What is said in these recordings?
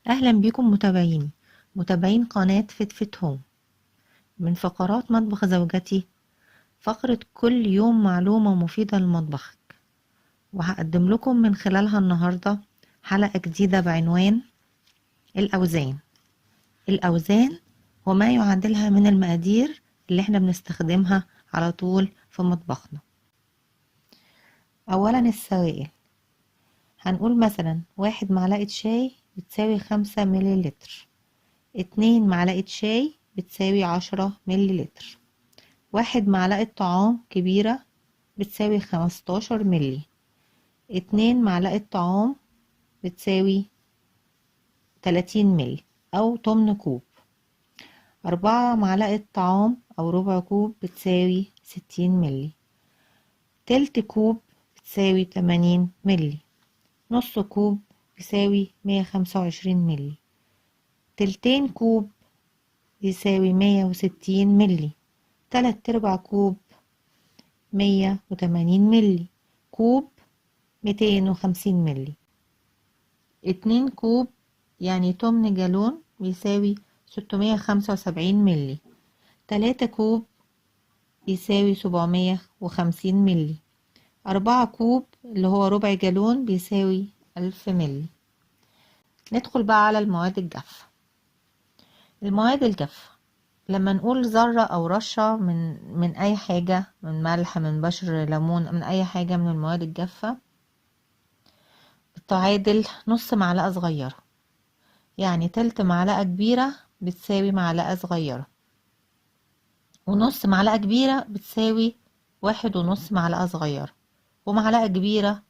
أهلا بكم متابعين قناة فت هوم. من فقرات مطبخ زوجتي فقرة كل يوم معلومة مفيدة لمطبخك، وهقدم لكم من خلالها النهاردة حلقة جديدة بعنوان الأوزان وما يعادلها من المقادير اللي احنا بنستخدمها على طول في مطبخنا. أولا السوائل، هنقول مثلا 1 معلقة شاي بتساوي 5 مليلتر، 2 معلقة شاي بتساوي 10 مليلتر، 1 معلقة طعام كبيرة بتساوي 15 ملي، 2 معلقة طعام بتساوي 30 ملي أو 8 كوب، 4 معلقة طعام أو ربع كوب بتساوي 60 ملي، تلت كوب بتساوي 80 ملي، نص كوب بيساوي 125 ملي، تلتين كوب يساوي 160 ملي، 3/4 كوب 180 ملي، كوب 250 ملي، 2 كوب يعني 8 جالون بيساوي 675 ملي، 3 كوب يساوي 750 ملي، 4 كوب اللي هو ربع جالون بيساوي 1000 ملي. ندخل بقى على المواد الجافة. المواد الجافة لما نقول ذرة أو رشة من أي حاجة، من ملح، من بشر ليمون، من أي حاجة من المواد الجافة، بتعادل نص معلقة صغيرة، يعني تلت معلقة كبيرة بتساوي معلقة صغيرة، ونص معلقة كبيرة بتساوي 1.5 معلقة صغيرة، ومعلقة كبيرة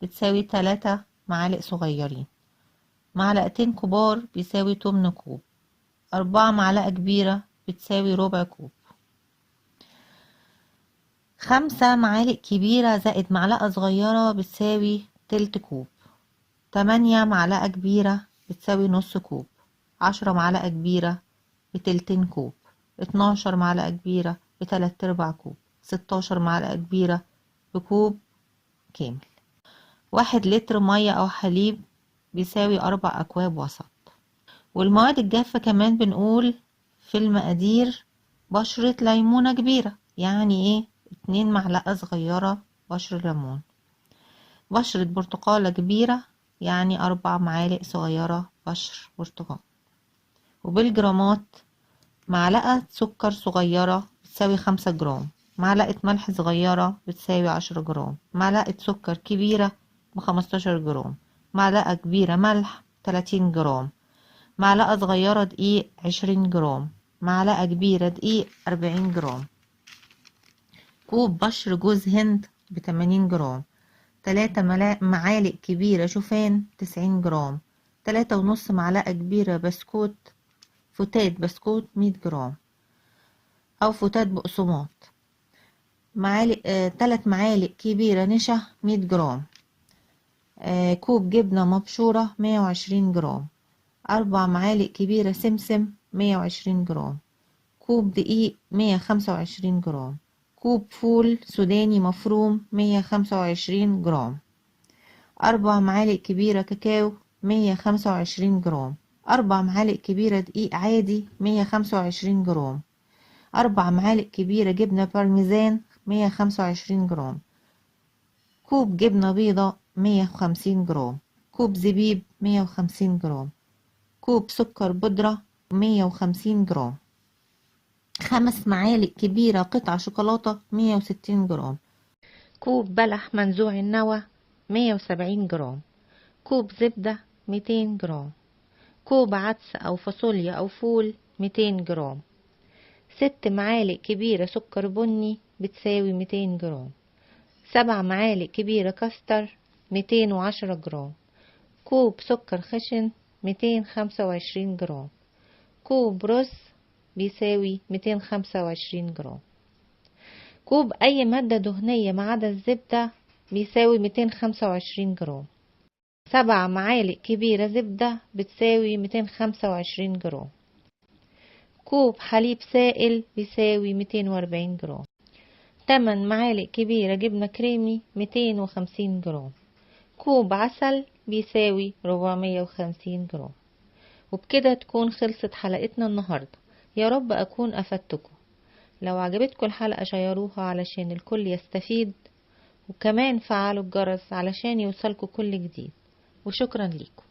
بتساوي 3 معالق صغيرين، معلقتين كبار بيساوي 8 كوب، 4 معلقة كبيرة بتساوي ربع كوب، 5 معالق كبيرة زائد معلقة صغيرة بتساوي تلت كوب، 8 معلقة كبيرة بتساوي نص كوب، 10 معلقة كبيرة بتلتين كوب، 12 معلقة كبيرة ب3/4 كوب، 16 معلقة كبيرة بكوب كامل. 1 لتر مية أو حليب بيساوي 4 أكواب وسط. والمواد الجافة كمان بنقول في المقادير بشرة ليمونة كبيرة، يعني ايه 2 معلقة صغيرة بشر ليمون، بشرة برتقالة كبيرة يعني 4 معالق صغيرة بشر برتقال. وبالجرامات معلقة سكر صغيرة بتساوي 5 جرام، معلقة ملح صغيرة بتساوي 10 جرام، معلقة سكر كبيرة ب15 جرام، معلقة كبيرة ملح 30 جرام، معلقة صغيرة دقيق 20 جرام، معلقة كبيرة دقيق 40 جرام، كوب بشر جوز هند ب80 جرام، 3 معالق كبيرة شوفان 90 جرام، 3.5 معلقة كبيرة فتات بسكوت 100 جرام أو فتات بقسماط، معالق 3 معالق كبيرة نشا 100 جرام، كوب جبنة مبشورة 120 جرام، 4 معالق كبيرة سمسم 120 جرام، كوب دقيق 125 جرام، كوب فول سوداني مفروم 125 جرام، 4 معالق كبيرة كاكاو 125 جرام، 4 معالق كبيرة دقيق عادي 125 جرام، 4 معالق كبيرة جبنة بارميزان 125 جرام، كوب جبنة بيضة 150 جرام، كوب زبيب 150 جرام، كوب سكر بودرة 150 جرام، 5 معالق كبيرة قطع شوكولاتة 160 جرام، كوب بلح منزوع النوى 170 جرام، كوب زبدة 200 جرام، كوب عدس أو فاصوليا أو فول 200 جرام، 6 معالق كبيرة سكر بني بتساوي 200 جرام، 7 معالق كبيرة كاستر 210 جرام، كوب سكر خشن 225 جرام، كوب رز بيساوي 225 جرام، كوب أي مادة دهنية ما عدا الزبدة بيساوي 225 جرام، 7 معالق كبيرة زبدة بتساوي 225 جرام، كوب حليب سائل بيساوي 240 جرام، 8 معالق كبيرة جبنة كريمي 250 جرام، كوب عسل بيساوي 450 جرام، وبكده تكون خلصت حلقتنا النهاردة. يا رب أكون أفدتكم. لو عجبتكم الحلقة شيروها علشان الكل يستفيد، وكمان فعلوا الجرس علشان يوصلكوا كل جديد. وشكرا ليكم.